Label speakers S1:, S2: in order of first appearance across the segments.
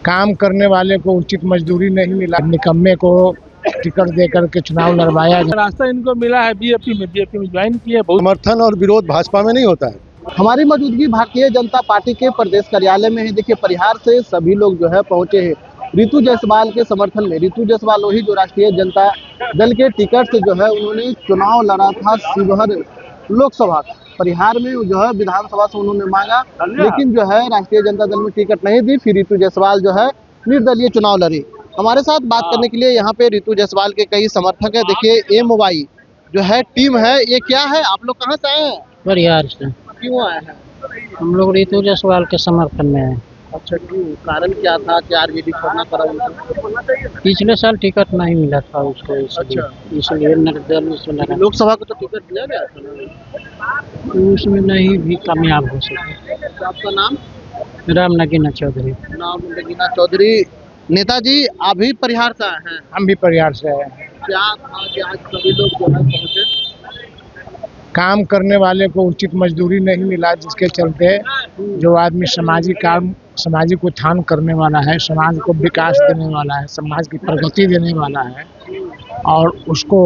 S1: काम करने वाले को उचित मजदूरी नहीं मिला, निकम्मे को टिकट दे करके चुनाव लड़वाया गया।
S2: रास्ता इनको मिला है बीजेपी में ज्वाइन किए। बहुत
S3: समर्थन और विरोध भाजपा में नहीं होता है।
S4: हमारी मौजूदगी भारतीय जनता पार्टी के प्रदेश कार्यालय में है। देखिए, परिहार से सभी लोग जो है पहुंचे हैं रितु जायसवाल के समर्थन में। रितु जायसवाल वही जो राष्ट्रीय जनता दल के टिकट से जो है उन्होंने चुनाव लड़ा था शिवहर लोकसभा। परिहार में जो है विधानसभा से उन्होंने मांगा, लेकिन जो है राष्ट्रीय जनता दल में टिकट नहीं दी। फिर रितु जायसवाल जो है निर्दलीय चुनाव लड़ी। हमारे साथ बात करने के लिए यहाँ पे रितु जायसवाल के कई समर्थक है। देखिए, MY जो है टीम है, ये क्या है? आप लोग कहाँ से आए हैं?
S5: परिहार से।
S4: क्यों आए हैं?
S5: हम लोग रितु जायसवाल के समर्थन में हैं।
S4: अच्छा, क्यों? कारण क्या था कि RJD छोड़ना पड़ा उनको?
S5: पिछले साल टिकट नहीं मिला था उसको, इसलिए निर्दलीय से लड़ा।
S4: लोकसभा को तो टिकट दिया गया था ना?
S5: उसमें नहीं भी कामयाब हो सके।
S4: तो आपका नाम?
S5: राम नगीना चौधरी।
S4: नाम नगीना चौधरी। नेताजी, आप भी परिहार से आए हैं?
S1: हम भी परिहार से हैं।
S4: क्या था कि आज सभी लोग जो है पहुंचे?
S1: काम करने वाले को उचित मजदूरी नहीं मिला, जिसके चलते जो आदमी सामाजिक काम, सामाजिक उत्थान करने वाला है, समाज को विकास देने वाला है, समाज की प्रगति देने वाला है, और उसको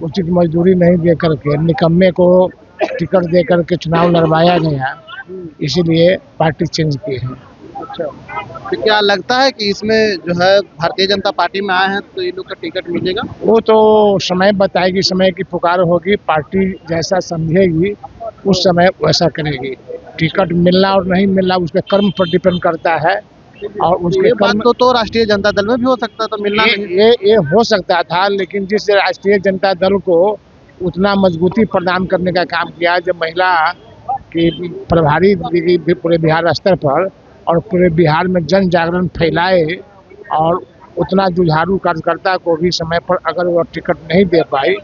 S1: उचित मजदूरी नहीं दे करके निकम्मे को टिकट दे करके चुनाव लड़वाया गया। इसीलिए पार्टी चेंज की है।
S4: अच्छा, तो क्या लगता है कि इसमें जो है भारतीय जनता पार्टी में आए हैं तो ये लोग का टिकट मिलेगा?
S1: वो तो समय बताएगी, समय की पुकार होगी। पार्टी जैसा समझेगी उस समय वैसा करेगी। टिकट मिलना और नहीं मिलना उसके कर्म पर डिपेंड करता है। और उसके
S4: बात तो राष्ट्रीय जनता दल में भी हो सकता है, तो मिलना
S1: ये हो सकता था, लेकिन जिस राष्ट्रीय जनता दल को उतना मजबूती प्रदान करने का काम किया, जब महिला की प्रभारी पूरे बिहार स्तर पर और पूरे बिहार में जन जागरण फैलाए, और उतना जुझारू कार्यकर्ता को भी समय पर अगर वो टिकट नहीं दे पाई,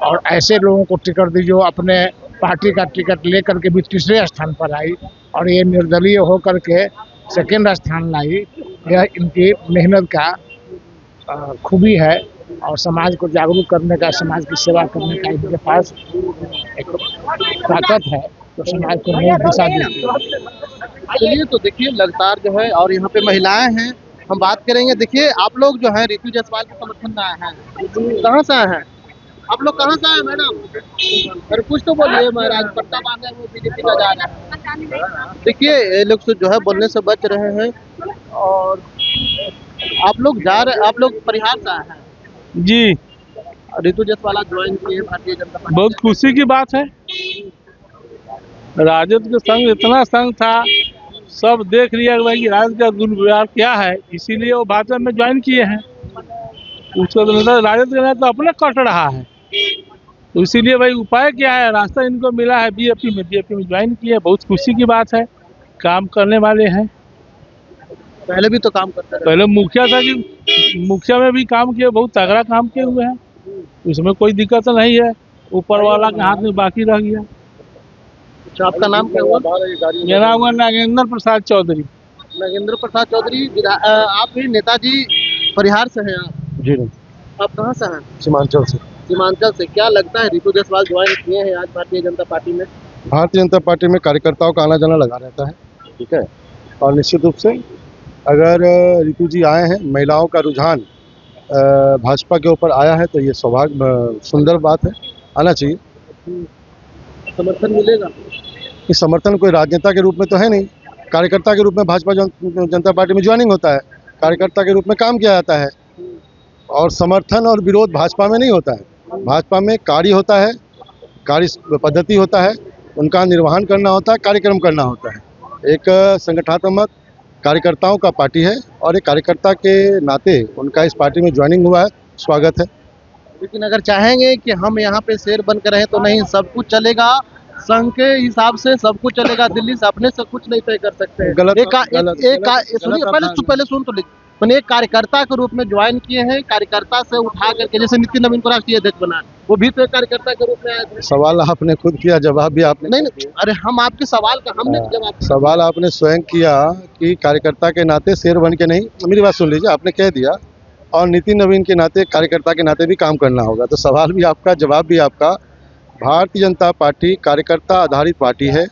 S1: और ऐसे लोगों को टिकट दी जो अपने पार्टी का टिकट लेकर के भी तीसरे स्थान पर आई, और ये निर्दलीय होकर के सेकेंड स्थान लाई, यह इनकी मेहनत का खूबी है। और समाज को जागरूक करने का, समाज की सेवा करने का इनके पास एक ताकत है, तो समाज को नई दिशा देती है।
S4: चलिए, तो देखिए लगातार जो है, और यहाँ पे महिलाएं हैं, हम बात करेंगे। देखिए, आप लोग जो है रितु जायसवाल के समर्थन में आए हैं। कहाँ से आए हैं आप लोग? कहाँ से आए मैडम? अरे कुछ तो बोलिए। महाराज पट्टा बांधे वो बीजेपी का जा रहा है। देखिए, ये लोग जो है बोलने से बच रहे हैं। और आप लोग आप लोग परिहार से आए हैं
S2: जी।
S4: रितु जायसवाल ज्वाइन किए भारतीय जनता पार्टी।
S2: बहुत खुशी की बात है। राजद के संग इतना संग था, सब देख लिया कि राजद का दुर्व्यवहार क्या है, इसीलिए वो भाजपा में ज्वाइन किए हैं। उसका तो राजद का तो अपने कट रहा है, तो इसीलिए भाई उपाय क्या है, रास्ता इनको मिला है बीजेपी में ज्वाइन किए। बहुत खुशी की बात है। काम करने वाले हैं।
S4: पहले भी तो काम करते रहे।
S2: पहले मुखिया था कि मुखिया में भी काम किए, बहुत तगड़ा काम किए हुए हैं, उसमें कोई दिक्कत नहीं है। ऊपर वाला के हाथ में बाकी रह गया।
S4: अच्छा, आपका नाम क्या हुआ?
S2: मेरा हुआ नागेंद्र प्रसाद चौधरी।
S4: नागेंद्र प्रसाद चौधरी। आप भी नेताजी परिहार से हैं? आप
S3: जी
S4: आप कहाँ से हैं?
S3: सीमांचल से।
S4: सीमांचल से। क्या लगता है रितु जायसवाल ज्वाइन किए हैं आज भारतीय जनता पार्टी में?
S3: भारतीय जनता पार्टी में कार्यकर्ताओं का आना जाना लगा रहता है, ठीक है। और निश्चित रूप से अगर रितु जी आए हैं, महिलाओं का रुझान भाजपा के ऊपर आया है, तो ये सौभाग्य सुंदर बात है, आना चाहिए।
S4: समर्थन मिलेगा?
S3: इस समर्थन कोई राजनेता के रूप में तो है नहीं, कार्यकर्ता के रूप में भाजपा जनता पार्टी में ज्वाइनिंग होता है, कार्यकर्ता के रूप में काम किया जाता है। और समर्थन और विरोध भाजपा में नहीं होता है। भाजपा में कार्य होता है, कार्य पद्धति होता है, उनका निर्वहन करना होता है, कार्यक्रम करना होता है। एक संगठनात्मक कार्यकर्ताओं का पार्टी है, और एक कार्यकर्ता के नाते उनका इस पार्टी में ज्वाइनिंग हुआ है, स्वागत है।
S4: लेकिन अगर चाहेंगे कि हम यहाँ पे शेर बन कर रहें तो नहीं, सब कुछ चलेगा संघ के हिसाब से, सब कुछ चलेगा। दिल्ली से अपने से कुछ नहीं तय कर सकते हैं।
S3: गलत
S4: पहले सुन तो लीजिए। मैंने एक कार्यकर्ता के रूप में ज्वाइन किए हैं, कार्यकर्ता से उठा करके, जैसे नितिन नवीन को राष्ट्रीय अध्यक्ष बना, वो भी तो एक कार्यकर्ता के रूप में आए थे।
S3: सवाल आपने खुद किया, जवाब भी आपने
S4: नहीं, अरे हम आपके सवाल का हमने जवाब।
S3: सवाल आपने स्वयं किया कि कार्यकर्ता के नाते शेर बन के नहीं। मेरी बात सुन लीजिए, आपने कह दिया, और नितिन नवीन के नाते, कार्यकर्ता के नाते भी काम करना होगा। तो सवाल भी आपका, जवाब भी आपका। भारतीय जनता पार्टी कार्यकर्ता आधारित पार्टी है,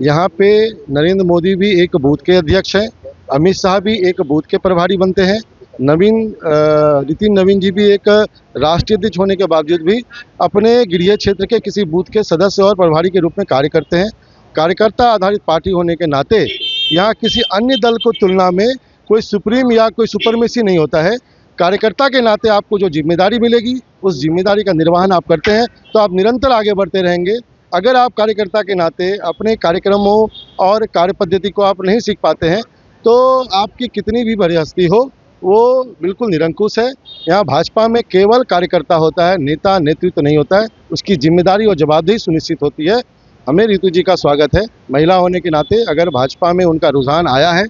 S3: यहाँ पे नरेंद्र मोदी भी एक बूथ के अध्यक्ष हैं, अमित शाह भी एक बूथ के प्रभारी बनते हैं, नितिन नवीन जी भी एक राष्ट्रीय अध्यक्ष होने के बावजूद भी अपने गृह क्षेत्र के किसी बूथ के सदस्य और प्रभारी के रूप में कार्य करते हैं। कार्यकर्ता आधारित पार्टी होने के नाते यहाँ किसी अन्य दल को तुलना में कोई सुप्रीम या कोई सुपरमेसी नहीं होता है। कार्यकर्ता के नाते आपको जो जिम्मेदारी मिलेगी उस जिम्मेदारी का निर्वहन आप करते हैं तो आप निरंतर आगे बढ़ते रहेंगे। अगर आप कार्यकर्ता के नाते अपने कार्यक्रमों और कार्य पद्धति को आप नहीं सीख पाते हैं तो आपकी कितनी भी बड़ी हस्ती हो वो बिल्कुल निरंकुश है। यहाँ भाजपा में केवल कार्यकर्ता होता है, नेता नेतृत्व नहीं होता है। उसकी जिम्मेदारी और जवाबदेही सुनिश्चित होती है। हमें रितु जी का स्वागत है। महिला होने के नाते अगर भाजपा में उनका रुझान आया है,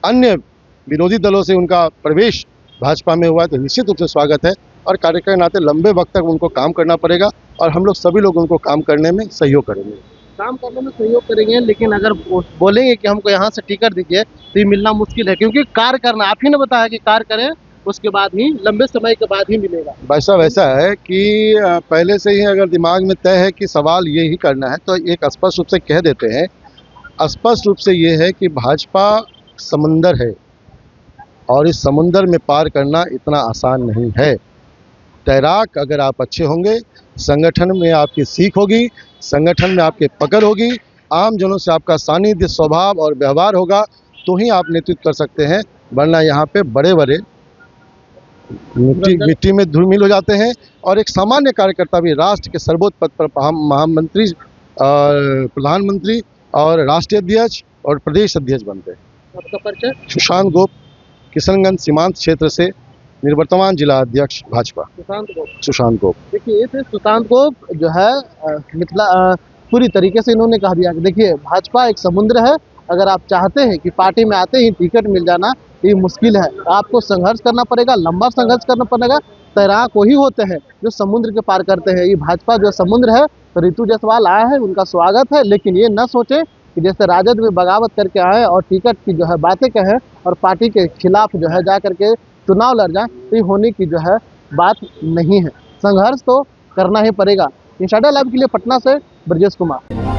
S3: अन्य विरोधी दलों से उनका प्रवेश भाजपा में हुआ है तो निश्चित रूप से स्वागत है। और कार्यकर्ता के नाते लंबे वक्त तक उनको काम करना पड़ेगा और हम लोग सभी लोग उनको काम करने में सहयोग करेंगे।
S4: काम करने में सहयोग करेंगे, लेकिन अगर बोलेंगे कि हमको यहाँ से टिकट दीजिए तो ये मिलना मुश्किल है, क्योंकि कार्य करना, आप ही ने बताया कि कार्य करें उसके बाद ही, लंबे समय के बाद ही मिलेगा।
S3: भाई साहब ऐसा है कि पहले से ही अगर दिमाग में तय है कि सवाल ये ही करना है तो एक स्पष्ट रूप से कह देते हैं। स्पष्ट रूप से ये है कि भाजपा समंदर है और इस समुंदर में पार करना इतना आसान नहीं है। तैराक अगर आप अच्छे होंगे, संगठन में आपकी सीख होगी, संगठन में आपके पकड़ होगी, आम जनों से आपका सानिध्य, स्वभाव और व्यवहार होगा तो ही आप नेतृत्व कर सकते हैं। वरना यहाँ पे बड़े बड़े मिट्टी में धूमिल हो जाते हैं और एक सामान्य कार्यकर्ता भी राष्ट्र के सर्वोच्च पद पर महामंत्री, प्रधानमंत्री और राष्ट्रीय अध्यक्ष और प्रदेश अध्यक्ष बनते हैं।
S4: आपका परिचय?
S3: सुशांत गोप, किशनगंज सीमांत क्षेत्र से निवर्तमान जिला अध्यक्ष भाजपा। सुशांत गोप।
S4: देखिए ये थे सुशांत गोप, जो है मिथिला पूरी तरीके से इन्होंने कह दिया कि देखिए भाजपा एक समुद्र है। अगर आप चाहते हैं कि पार्टी में आते ही टिकट मिल जाना, ये मुश्किल है। आपको संघर्ष करना पड़ेगा, लंबा संघर्ष करना पड़ेगा। तैराक वही होते हैं जो समुद्र के पार करते हैं। ये भाजपा जो समुद्र है, तो रितु जायसवाल आया है, उनका स्वागत है। लेकिन ये न सोचे कि जैसे राजद में बगावत करके आए और टिकट की जो है बातें कहें और पार्टी के खिलाफ जो है जा करके चुनाव लड़ जाए, तो ये होने की जो है बात नहीं है। संघर्ष तो करना ही पड़ेगा। इंसाइडर लाइव के लिए पटना से ब्रजेश कुमार।